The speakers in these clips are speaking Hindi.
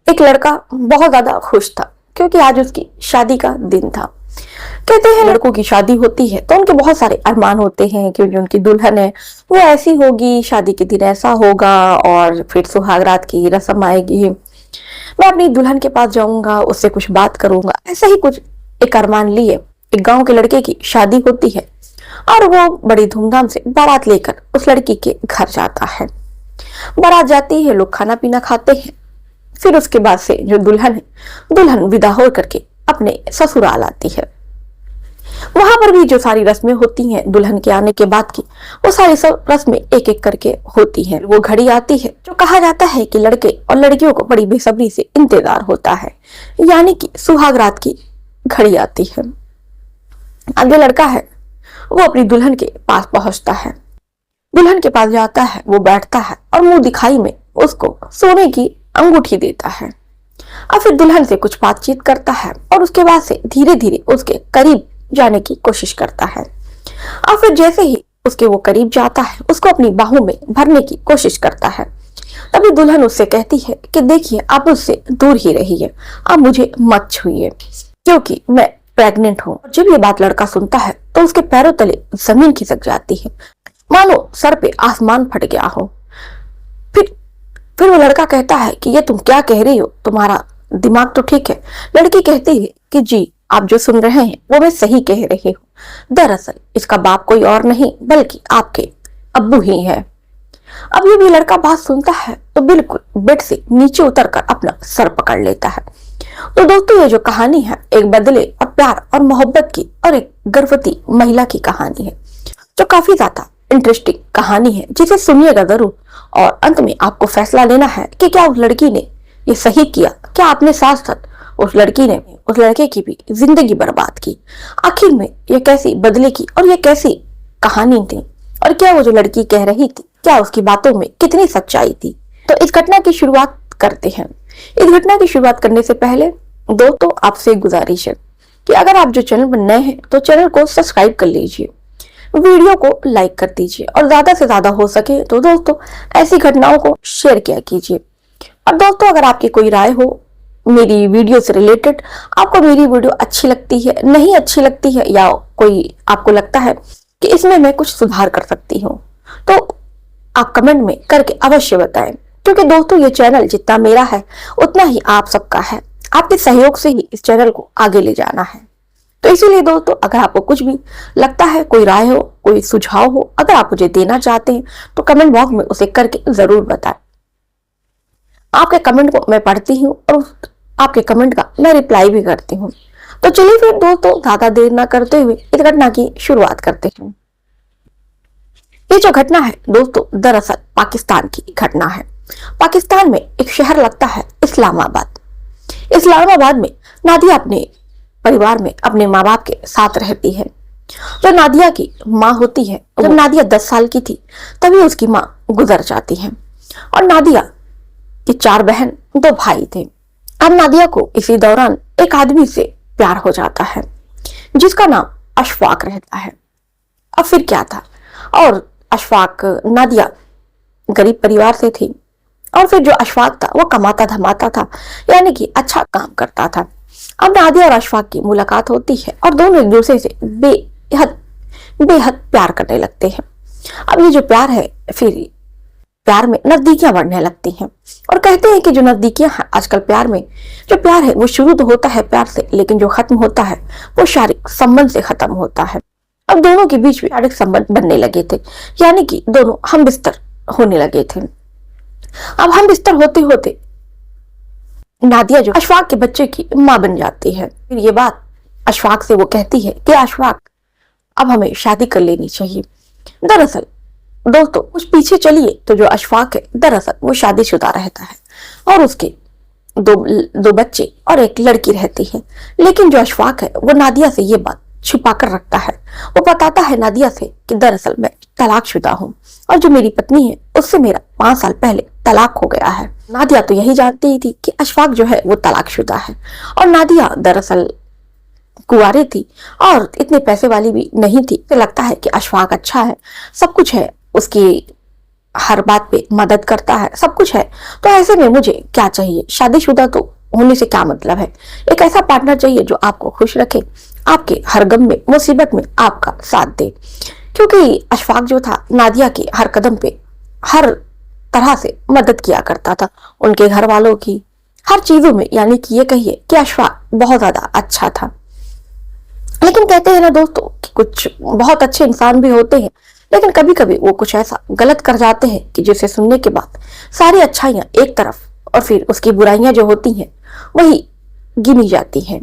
एक लड़का बहुत ज्यादा खुश था क्योंकि आज उसकी शादी का दिन था। कहते हैं लड़कों की शादी होती है तो उनके बहुत सारे अरमान होते हैं कि जो उनकी दुल्हन है वो ऐसी होगी, शादी के दिन ऐसा होगा और फिर सुहागरात की रस्म आएगी, मैं अपनी दुल्हन के पास जाऊंगा, उससे कुछ बात करूंगा। ऐसा ही कुछ एक अरमान लिए एक गांव के लड़के की शादी होती है और वो बड़ी धूमधाम से बारात लेकर उस लड़की के घर जाता है। बारात जाती है, लोग खाना पीना खाते हैं। फिर उसके बाद से जो दुल्हन है, दुल्हन विदा हो करके अपने ससुराल आती है। वहां पर भी जो सारी रस्में होती हैं दुल्हन के आने के बाद की, वो सारी सब रस्में एक एक करके होती हैं। वो घड़ी आती है जो कहा जाता है कि लड़के और लड़कियों को बड़ी बेसब्री से इंतजार होता है, यानी कि सुहागरात की घड़ी आती है। अब जो लड़का है वो अपनी दुल्हन के पास पहुंचता है, दुल्हन के पास जाता है, वो बैठता है और मुंह दिखाई में उसको सोने की अंगूठी देता है और फिर दुल्हन से कुछ बातचीत करता है और उसके बाद से धीरे धीरे उसके करीब जाने की कोशिश करता है। और फिर जैसे ही उसके वो करीब जाता है, उसको अपनी बाहों में भरने की कोशिश करता है। तभी दुल्हन उससे कहती है कि देखिए, आप मुझसे दूर ही रहिए, आप मुझे मत छुइए क्योंकि मैं प्रेग्नेंट हूँ। जब ये बात लड़का सुनता है तो उसके पैरों तले जमीन खिसक जाती है, मानो सर पे आसमान फट गया हो। फिर वो लड़का कहता है कि ये तुम क्या कह रही हो, तुम्हारा दिमाग तो ठीक है। लड़की कहती है कि जी, आप जो सुन रहे हैं वो मैं सही कह रही हूँ। दरअसल इसका बाप कोई और नहीं बल्कि आपके अब्बू ही है। अब ये भी लड़का बात सुनता है तो बिल्कुल बेड से नीचे उतरकर अपना सर पकड़ लेता है। तो दोस्तों, ये जो कहानी है एक बदले और प्यार और मोहब्बत की और एक गर्भवती महिला की कहानी है, जो काफी ज्यादा इंटरेस्टिंग कहानी है, जिसे सुनिएगा जरूर और अंत में आपको फैसला लेना है कि क्या उस लड़की ने ये सही किया, क्या आपने साथ साथ उस लड़की ने उस लड़के की भी जिंदगी बर्बाद की। आखिर में ये कैसी बदले की और ये कैसी कहानी थी और क्या वो जो लड़की कह रही थी, क्या उसकी बातों में कितनी सच्चाई थी। तो इस घटना की शुरुआत करते हैं। इस घटना की शुरुआत करने से पहले दोस्तों आपसे गुजारिश है कि अगर आप जो चैनल पर नए हैं तो चैनल को सब्सक्राइब कर लीजिए, वीडियो को लाइक कर दीजिए और ज्यादा से ज्यादा हो सके तो दोस्तों ऐसी घटनाओं को शेयर किया कीजिए। और दोस्तों, अगर आपकी कोई राय हो मेरी वीडियो से रिलेटेड, आपको मेरी वीडियो अच्छी लगती है, नहीं अच्छी लगती है, या कोई आपको लगता है कि इसमें मैं कुछ सुधार कर सकती हूँ, तो आप कमेंट में करके अवश्य बताएं। क्योंकि दोस्तों, ये चैनल जितना मेरा है उतना ही आप सबका है। आपके सहयोग से ही इस चैनल को आगे ले जाना है। तो इसीलिए दोस्तों, अगर आपको कुछ भी लगता है, कोई राय हो, कोई सुझाव हो, अगर आप मुझे देना चाहते हैं तो कमेंट बॉक्स में उसे करके जरूर बताएं। आपके कमेंट को मैं पढ़ती हूँ और आपके कमेंट का मैं रिप्लाई भी करती हूँ। तो चलिए फिर दोस्तों, ज्यादा देर ना करते हुए इस घटना की शुरुआत करते हैं। ये जो घटना है दोस्तों, दरअसल पाकिस्तान की घटना है। पाकिस्तान में एक शहर लगता है इस्लामाबाद। इस्लामाबाद में नादिया अपने परिवार में अपने माँ बाप के साथ रहती है। जो नादिया की माँ होती है, जब नादिया 10 साल की थी तभी उसकी माँ गुजर जाती है और नादिया की 4 बहन 2 भाई थे। अब नादिया को इसी दौरान एक आदमी से प्यार हो जाता है जिसका नाम अशफाक रहता है। अब फिर क्या था, और अशफाक, नादिया गरीब परिवार से थी और फिर जो अशफाक था वो कमाता धमाता था, यानी कि अच्छा काम करता था। अब नादिया और अशफाक की मुलाकात होती है और दोनों एक दूसरे से बेहद प्यार करने लगते हैं। अब ये जो प्यार है, फिर प्यार में नजदीकियां बढ़ने लगती हैं और कहते हैं कि जो नजदीकियां हैं आजकल प्यार में, जो प्यार है वो शुरू तो होता है प्यार से, लेकिन जो खत्म होता है वो शारीरिक संबंध से खत्म होता है। अब दोनों के बीच में शारीरिक संबंध बनने लगे थे, यानी कि दोनों हम बिस्तर होने लगे थे। अब हम बिस्तर होते होते नादिया जो अशफाक के बच्चे की माँ बन जाती है। फिर ये बात अशफाक से वो कहती है कि अशफाक, अब हमें शादी कर लेनी चाहिए। दरअसल दोस्तों, कुछ पीछे चलिए तो जो अशफाक है दरअसल वो शादीशुदा रहता है और उसके दो बच्चे और एक लड़की रहती है। लेकिन जो अशफाक है वो नादिया से ये बात छुपा कर रखता है। वो बताता है नादिया से कि दरअसल मैं तलाकशुदा हूँ और जो मेरी पत्नी है उससे मेरा 5 साल पहले तलाक हो गया है। नादिया तो यही जानती ही थी कि अशफाक जो है वो तलाकशुदा है और नादिया दरअसल कुंवारी थी और इतने पैसे वाली भी नहीं थी। तो लगता है कि अशफाक अच्छा है, सब कुछ है, उसकी हर बात पे मदद करता है, सब कुछ है। तो ऐसे में मुझे क्या चाहिए? शादीशुदा तो होने से क्या मतलब है? एक ऐसा पार्टनर चाहिए जो आपको खुश रखे, आपके हर गम में, मुसीबत में आपका साथ दे। क्योंकि अशफाक जो था नादिया के हर कदम पे हर तरह से मदद किया करता था, उनके घर वालों की हर चीजों में। यानी कि ये कहिए कि अशफाक बहुत ज्यादा अच्छा था। लेकिन कहते हैं ना दोस्तों कि कुछ बहुत अच्छे इंसान भी होते हैं, लेकिन कभी कभी वो कुछ ऐसा गलत कर जाते हैं कि जिसे सुनने के बाद सारी अच्छाइयां एक तरफ और फिर उसकी बुराइयां जो होती हैं वही गिनी जाती हैं।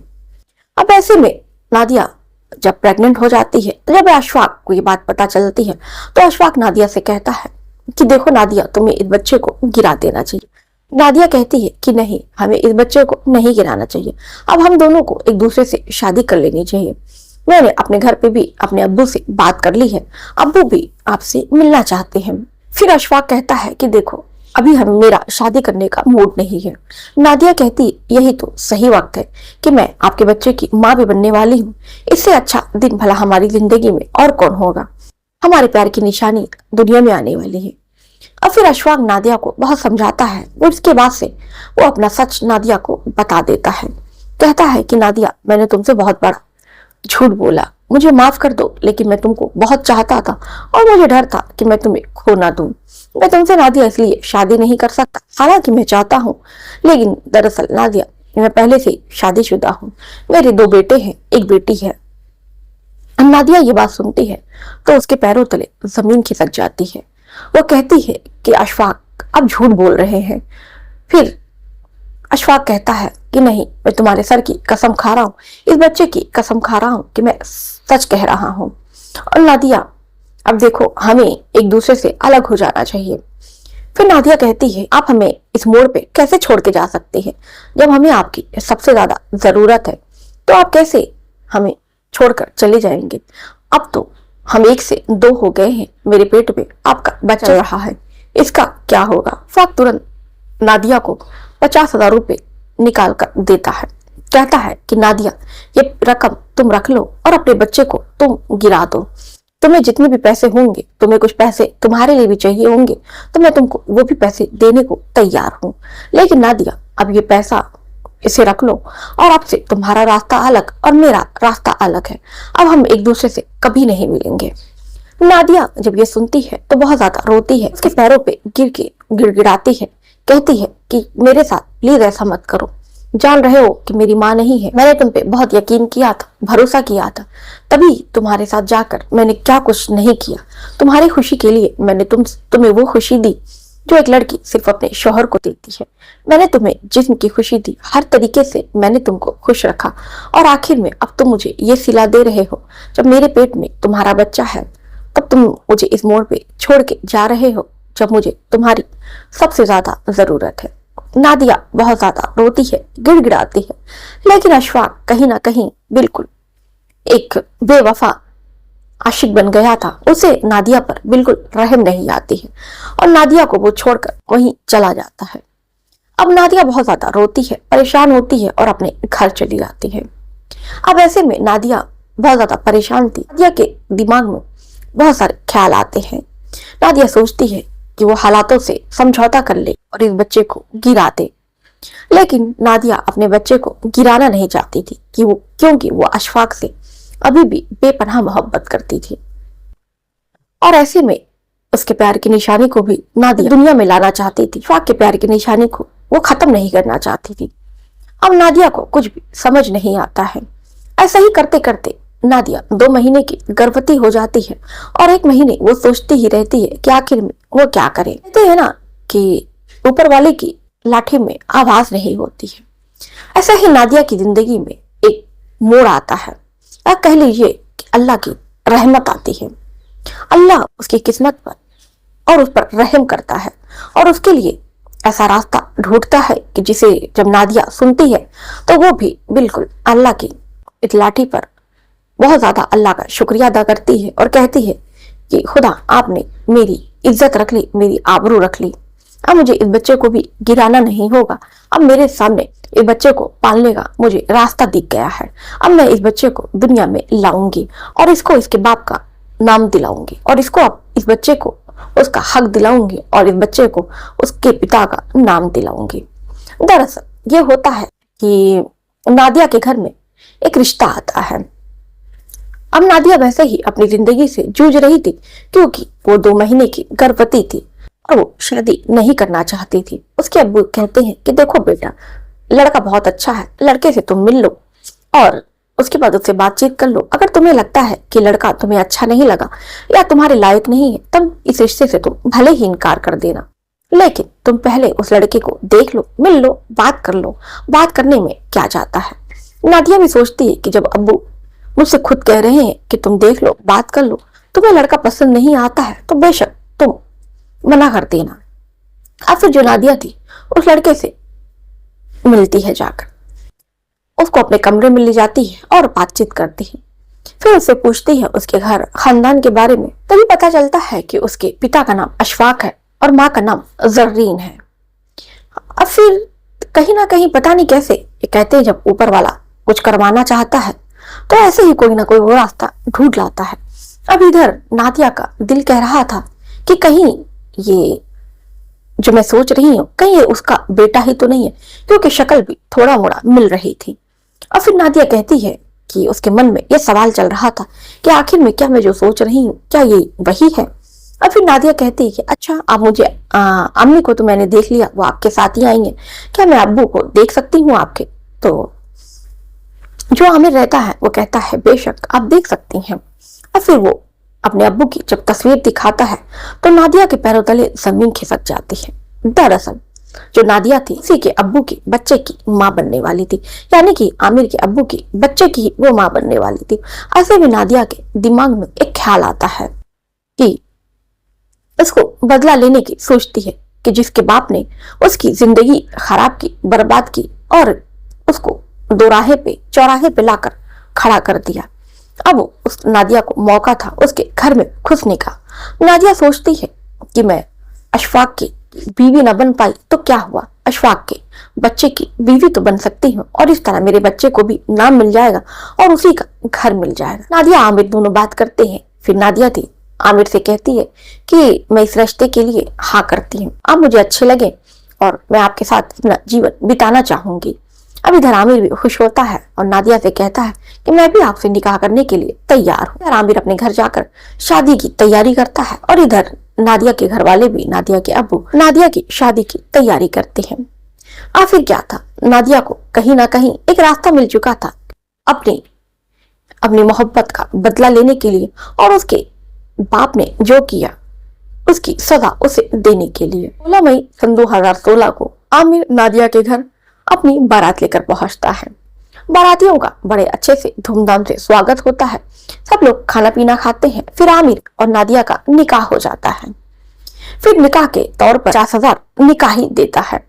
अब ऐसे में नादिया जब प्रेग्नेंट हो जाती है, जब अशफाक को ये बात पता चलती है, तो अशफाक नादिया से कहता है कि देखो नादिया, तुम्हें इस बच्चे को गिरा देना चाहिए। नादिया कहती है कि नहीं, हमें इस बच्चे को नहीं गिराना चाहिए, अब हम दोनों को एक दूसरे से शादी कर लेनी चाहिए। मैंने अपने घर पे भी अपने अब्बू से बात कर ली है, अब्बू भी आपसे मिलना चाहते हैं। फिर अशफाक कहता है कि देखो, अभी हम मेरा शादी करने का मूड नहीं है। नादिया कहती यही तो सही वक्त है कि मैं आपके बच्चे की माँ भी बनने वाली हूँ, इससे अच्छा दिन भला हमारी जिंदगी में और कौन होगा। हमारे प्यार की निशानी दुनिया में आने वाली है। अब फिर अशफाक नादिया को बहुत समझाता है और इसके बाद से वो अपना सच नादिया को बता देता है। कहता है कि नादिया, मैंने तुमसे बहुत बड़ा झूठ बोला, मुझे माफ कर दो, लेकिन मैं तुमको बहुत चाहता था और मुझे डर था कि मैं तुम्हें खो ना दूं। मैं तुमसे नादिया इसलिए शादी नहीं कर सकता, हालांकि मैं चाहता हूँ, लेकिन दरअसल नादिया मैं पहले से शादीशुदा हूँ, मेरे 2 बेटे हैं, 1 बेटी है। नादिया ये बात सुनती है तो उसके पैरों तले जमीन खिसक जाती है। वो कहती है कि अशफाक अब झूठ बोल रहे हैं। फिर अशफाक कहता है कि नहीं, मैं तुम्हारे सर की कसम खा रहा हूँ, इस बच्चे की कसम खा रहा हूँ कि मैं सच कह रहा हूँ। और नादिया, अब देखो, हमें एक दूसरे से अलग हो जाना चाहिए। फिर नादिया कहती है, आप हमें इस मोड़ पे कैसे छोड़ के जा सकते हैं? जब हमें आपकी सबसे ज्यादा जरूरत है तो आप कैसे हमें छोड़कर चले जाएंगे? अब तो हम 1 से 2 हो गए हैं, मेरे पेट में आपका बच्चा चल रहा है, इसका क्या होगा? फाक तुरंत नादिया को 50,000 रुपए निकाल कर देता है। कहता है कि नादिया, ये रकम तुम रख लो और अपने बच्चे को तुम गिरा दो। तुम्हें जितने भी पैसे होंगे, तुम्हें कुछ पैसे तुम्हारे लिए भी चाहिए होंगे, तो मैं तुमको वो भी पैसे देने को तैयार हूँ। लेकिन नादिया, अब ये पैसा इसे रख लो और अब से तुम्हारा रास्ता अलग और मेरा रास्ता अलग है। अब हम एक दूसरे से कभी नहीं मिलेंगे। नादिया जब ये सुनती है तो बहुत ज्यादा रोती है, उसके पैरों पे गिर के गिड़गिड़ाती है। कहती है कि मेरे साथ प्लीज ऐसा मत करो, जान रहे हो कि मेरी माँ नहीं है, मैंने तुम पे बहुत यकीन किया था, भरोसा किया था, तभी तुम्हारे साथ जाकर मैंने क्या कुछ नहीं किया। तुम्हारी खुशी के लिए मैंने तुम्हें वो खुशी दी जो एक लड़की सिर्फ अपने शौहर को देती है। मैंने तुम्हें जिस्म की खुशी दी, हर तरीके से मैंने तुमको खुश रखा, और आखिर में अब तुम मुझे ये सिला दे रहे हो, जब मेरे पेट में तुम्हारा बच्चा है तब तुम मुझे इस मोड़ पे छोड़ के जा रहे हो, जब मुझे तुम्हारी सबसे ज्यादा जरूरत है। नादिया बहुत ज्यादा रोती है, गिड़गिड़ाती है, लेकिन अशफाक कहीं ना कहीं बिल्कुल एक बेवफा आशिक बन गया था। उसे नादिया पर बिल्कुल रहम नहीं आती है और नादिया को वो छोड़कर वहीं चला जाता है। अब नादिया बहुत ज्यादा रोती है, परेशान होती है और अपने घर चली जाती है। अब ऐसे में नादिया बहुत ज्यादा परेशान थी। नादिया के दिमाग में बहुत सारे ख्याल आते हैं। नादिया सोचती है कि वो हालातों से समझौता कर ले और इस बच्चे को गिरा दे, लेकिन नादिया अपने बच्चे को गिराना नहीं चाहती थी क्योंकि वो अशफाक से अभी भी बेपनाह मोहब्बत करती थी, और ऐसे में उसके प्यार की निशानी को भी नादिया दुनिया में लाना चाहती थी। अशफाक के प्यार की निशानी को वो खत्म नहीं करना चाहती थी। अब नादिया को कुछ भी समझ नहीं आता है। ऐसा ही करते करते नादिया 2 महीने की गर्भवती हो जाती है और 1 महीने वो सोचती ही रहती है कि आखिर में वो क्या करे। कहते हैं ना कि ऊपर वाले की लाठी में आवाज नहीं होती है। ऐसा ही नादिया की जिंदगी में एक मोड़ आता है, या कह लीजिए कि अल्लाह की रहमत आती है। अल्लाह उसकी किस्मत पर और उस पर रहम करता है और उसके लिए ऐसा रास्ता ढूंढता है कि जिसे जब नादिया सुनती है तो वो भी बिल्कुल अल्लाह की इस लाठी पर बहुत ज्यादा अल्लाह का शुक्रिया अदा करती है और कहती है कि खुदा, आपने मेरी इज्जत रख ली, मेरी आबरू रख ली। अब मुझे इस बच्चे को भी गिराना नहीं होगा। अब मेरे सामने इस बच्चे को पालने का मुझे रास्ता दिख गया है। अब मैं इस बच्चे को दुनिया में लाऊंगी और इसको इसके बाप का नाम दिलाऊंगी और इसको अब इस बच्चे को उसका हक दिलाऊंगी और इस बच्चे को उसके पिता का नाम दिलाऊंगी। दरअसल ये होता है कि नादिया के घर में एक रिश्ता आता है। अब नादिया वैसे ही अपनी जिंदगी से जूझ रही थी, क्योंकि वो 2 महीने की गर्भवती थी और वो शादी नहीं करना चाहती थी। उसके अब्बू कहते हैं कि देखो बेटा, लड़का बहुत अच्छा है, लड़के से तुम मिल लो और उसके बाद उससे बातचीत कर लो। अगर तुम्हें लगता है कि लड़का तुम्हें अच्छा नहीं लगा या तुम्हारे लायक नहीं है, तब इस रिश्ते से तुम भले ही इनकार कर देना, लेकिन तुम पहले उस लड़के को देख लो, मिल लो, बात कर लो। बात करने में क्या जाता है। नादिया भी सोचती है कि जब अब्बू मुझसे खुद कह रहे हैं कि तुम देख लो, बात कर लो, तुम्हें लड़का पसंद नहीं आता है तो बेशक तुम मना कर देना। अब फिर जो नादिया थी उस लड़के से मिलती है, जाकर उसको अपने कमरे में ले जाती है और बातचीत करती है। फिर उससे पूछती है उसके घर खानदान के बारे में। तभी पता चलता है कि उसके पिता का नाम अशफाक है और माँ का नाम जर्रीन है। अब फिर कहीं ना कहीं पता नहीं कैसे ये कहते हैं, जब ऊपर वाला कुछ करवाना चाहता है तो ऐसे ही कोई ना कोई वो रास्ता ढूंढ लाता है। अब इधर नादिया का दिल कह रहा था कि कहीं ये जो मैं सोच रही हूँ कहीं ये उसका बेटा ही तो नहीं है, क्योंकि शक्ल भी थोड़ा मोड़ा मिल रही थी। और फिर नादिया कहती है कि उसके मन में यह सवाल चल रहा था कि आखिर में क्या मैं जो सोच रही हूँ क्या ये वही है। और फिर नादिया कहती है कि अच्छा, आप मुझे अम्मी को तो मैंने देख लिया, वो आपके साथ ही आएंगे, क्या मैं अब्बू को देख सकती हूँ आपके? तो जो आमिर रहता है वो कहता है बेशक आप देख सकती हैं। और फिर वो अपने अब्बू की जब तस्वीर दिखाता है तो नादिया के पैरों तले जमीन खिसक जाती है। दरअसल जो नादिया थी उसी के अब्बू की बच्चे की माँ बनने वाली थी, यानी कि आमिर के अब्बू की बच्चे की वो माँ बनने वाली थी। ऐसे में नादिया के दिमाग में एक ख्याल आता है कि इसको बदला लेने की सोचती है कि जिसके बाप ने उसकी जिंदगी खराब की, बर्बाद की और उसको चौराहे पे लाकर खड़ा कर दिया। अब उस नादिया को मौका था उसके घर में घुसने का। नादिया सोचती है कि मैं अशफाक की बीवी न बन पाई तो क्या हुआ, अशफाक के बच्चे की बीवी तो बन सकती हूँ और इस तरह मेरे बच्चे को भी नाम मिल जाएगा और उसी का घर मिल जाएगा। नादिया आमिर दोनों बात करते हैं। फिर नादिया थी आमिर से कहती है कि मैं इस रिश्ते के लिए हाँ करती हूँ, आप मुझे अच्छे लगे और मैं आपके साथ अपना जीवन बिताना चाहूंगी। अब इधर आमिर भी खुश होता है और नादिया से कहता है कि मैं भी आपसे निकाह करने के लिए तैयार हूँ। इधर आमिर अपने घर जाकर शादी की तैयारी करता है और इधर नादिया के घर वाले भी, नादिया के अब्बू, नादिया की शादी की तैयारी करते हैं। आखिर क्या था, नादिया को कहीं ना कहीं एक रास्ता मिल चुका था अपनी मोहब्बत का बदला लेने के लिए, और उसके बाप ने जो किया उसकी सजा उसे देने के लिए। 16 मई सन 2016 को आमिर नादिया के घर अपनी बारात लेकर पहुंचता है। बारातियों का बड़े अच्छे से धूमधाम से स्वागत होता है, सब लोग खाना पीना खाते हैं। फिर आमिर और नादिया का निकाह हो जाता है। फिर निकाह के तौर पर 50,000 निकाही देता है।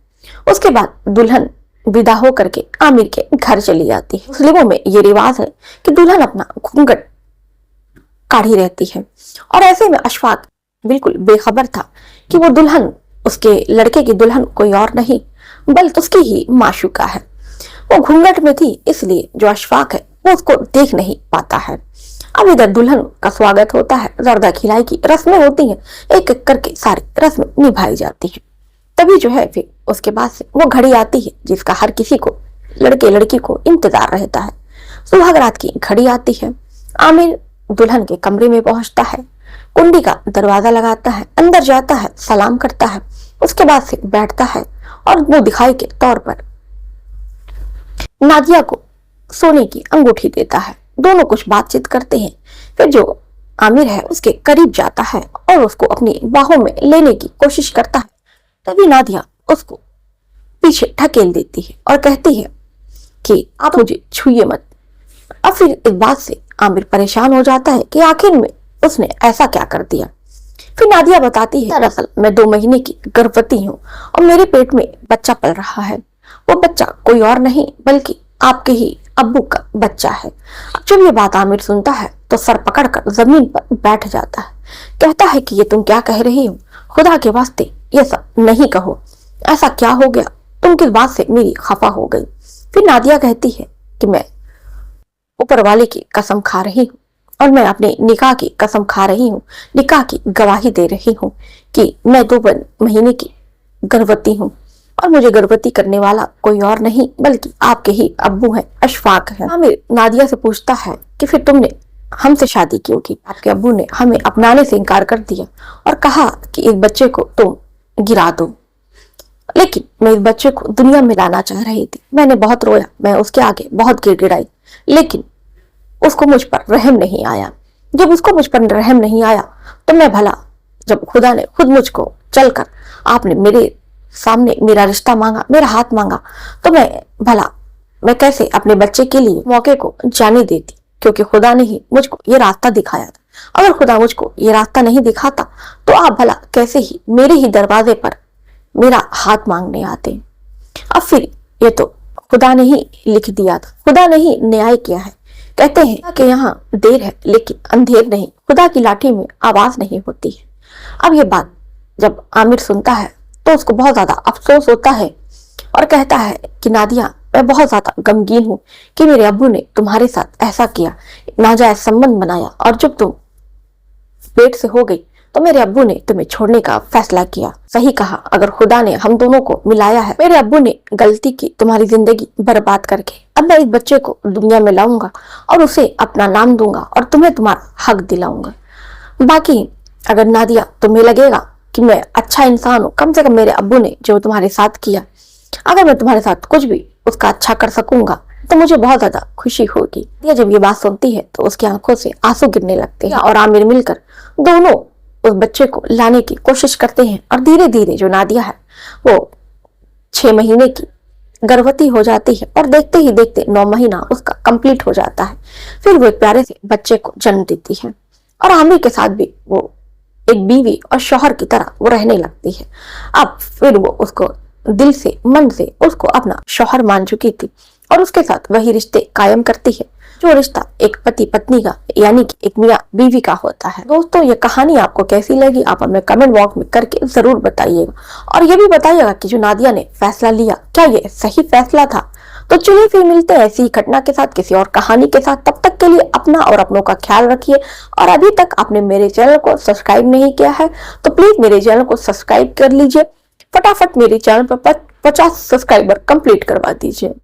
उसके बाद दुल्हन विदा होकर के आमिर के घर चली जाती है। मुस्लिमों में ये रिवाज है कि दुल्हन अपना घूंघट काढ़ी रहती है, और ऐसे में अशफाक बिल्कुल बेखबर था कि वो दुल्हन, उसके लड़के की दुल्हन कोई और नहीं बल्कि उसकी ही माशूका है। वो घूंघट में थी, इसलिए जो अशफाक है वो उसको देख नहीं पाता है। अब इधर दुल्हन का स्वागत होता है, जर्दा खिलाई की रस्में होती हैं, एक एक करके सारी रस्में निभाई जाती हैं। तभी जो है फिर उसके बाद से वो घड़ी आती है जिसका हर किसी को, लड़के लड़की को इंतजार रहता है। सुहागरात की घड़ी आती है। आमिर दुल्हन के कमरे में पहुंचता है, कुंडी का दरवाजा लगाता है, अंदर जाता है, सलाम करता है, उसके बाद से बैठता है और वो दिखाई के तौर पर नादिया को सोने की अंगूठी देता है। दोनों कुछ बातचीत करते हैं। फिर जो आमिर है उसके करीब जाता है और उसको अपनी बाहों में लेने की कोशिश करता है। तभी नादिया उसको पीछे ढकेल देती है और कहती है कि आप मुझे छुइए मत। अब फिर इस बात से आमिर परेशान हो जाता है कि आखिर में उसने ऐसा क्या कर दिया। फिर नादिया बताती है, दरअसल मैं 2 महीने की गर्भवती हूँ और मेरे पेट में बच्चा पल रहा है। वो बच्चा कोई और नहीं बल्कि आपके ही अब्बू का बच्चा है। जब ये बात आमिर सुनता है तो सर पकड़कर जमीन पर बैठ जाता है। कहता है कि ये तुम क्या कह रही हो, खुदा के वास्ते ये सब नहीं कहो, ऐसा क्या हो गया, तुम किस बात से मेरी खफा हो गई। फिर नादिया कहती है कि मैं ऊपर वाले की कसम खा रही हूँ और मैं अपने निकाह की कसम खा रही हूँ, निकाह की गवाही दे रही हूँ कि मैं 2 महीने की गर्भवती हूँ और मुझे गर्भवती करने वाला कोई और नहीं बल्कि आपके ही अब्बू हैं, अशफाक हैं। आमिर नादिया से पूछता है कि फिर तुमने हमसे शादी क्यों की? आपके अब्बू ने हमें अपनाने से इनकार कर दिया और कहा कि इस बच्चे को तुम गिरा दो, लेकिन मैं इस बच्चे को दुनिया में लाना चाह रही थी। मैंने बहुत रोया, मैं उसके आगे बहुत गिड़गिड़ाई, लेकिन उसको मुझ पर रहम नहीं आया। जब उसको मुझ पर रहम नहीं आया तो मैं भला, जब खुदा ने खुद मुझको चलकर आपने मेरे सामने मेरा रिश्ता मांगा, मेरा हाथ मांगा, तो मैं कैसे अपने बच्चे के लिए मौके को जाने देती, क्योंकि खुदा ने ही मुझको ये रास्ता दिखाया था। अगर खुदा मुझको ये रास्ता नहीं दिखाता तो आप भला कैसे ही मेरे ही दरवाजे पर मेरा हाथ मांगने आते। अब फिर ये तो खुदा ने ही लिख दिया था, खुदा ने ही न्याय किया है। कहते हैं कि यहाँ देर है लेकिन अंधेर नहीं, खुदा की लाठी में आवाज नहीं होती है। अब ये बात जब आमिर सुनता है तो उसको बहुत ज्यादा अफसोस होता है और कहता है कि नादिया, मैं बहुत ज्यादा गमगीन हूँ कि मेरे अब्बू ने तुम्हारे साथ ऐसा किया, नाजायज संबंध बनाया, और जब तुम पेट से हो गई तो मेरे अब्बू ने तुम्हें छोड़ने का फैसला किया। सही कहा, अगर खुदा ने हम दोनों को मिलाया है, मेरे अब्बू ने गलती की तुम्हारी जिंदगी बर्बाद करके। अब मैं इस बच्चे को दुनिया में लाऊंगा और उसे अपना नाम दूंगा और तुम्हें तुम्हारा हक दिलाऊंगा। बाकी अगर नादिया तुम्हें लगेगा कि मैं अच्छा इंसान हूँ, कम से कम मेरे अब्बू ने जो तुम्हारे साथ किया, अगर मैं तुम्हारे साथ कुछ भी उसका अच्छा कर सकूंगा तो मुझे बहुत ज्यादा खुशी होगी। ये जब ये बात सुनती है तो उसकी आंखों से आंसू गिरने लगते हैं और आमिर मिलकर दोनों उस बच्चे को लाने की कोशिश करते हैं और धीरे धीरे जो नादिया है वो 6 महीने की गर्भवती हो जाती है और देखते ही देखते 9 महीना उसका कंप्लीट हो जाता है। फिर वो एक प्यारे से बच्चे को जन्म देती है और आमिर के साथ भी वो एक बीवी और शौहर की तरह वो रहने लगती है। अब फिर वो उसको दिल से, मन से उसको अपना शौहर मान चुकी थी और उसके साथ वही रिश्ते कायम करती है जो रिश्ता एक पति पत्नी का यानी कि एक मियाँ बीवी का होता है। दोस्तों, ये कहानी आपको कैसी लगी आप हमें कमेंट बॉक्स में करके जरूर बताइएगा और ये भी बताइएगा कि जो नादिया ने फैसला लिया क्या ये सही फैसला था। तो चलिए फिर मिलते हैं ऐसी घटना के साथ, किसी और कहानी के साथ। तब तक के लिए अपना और अपनों का ख्याल रखिए और अभी तक आपने मेरे चैनल को सब्सक्राइब नहीं किया है तो प्लीज मेरे चैनल को सब्सक्राइब कर लीजिए। फटाफट मेरे चैनल पर 50 सब्सक्राइबर कंप्लीट करवा दीजिए।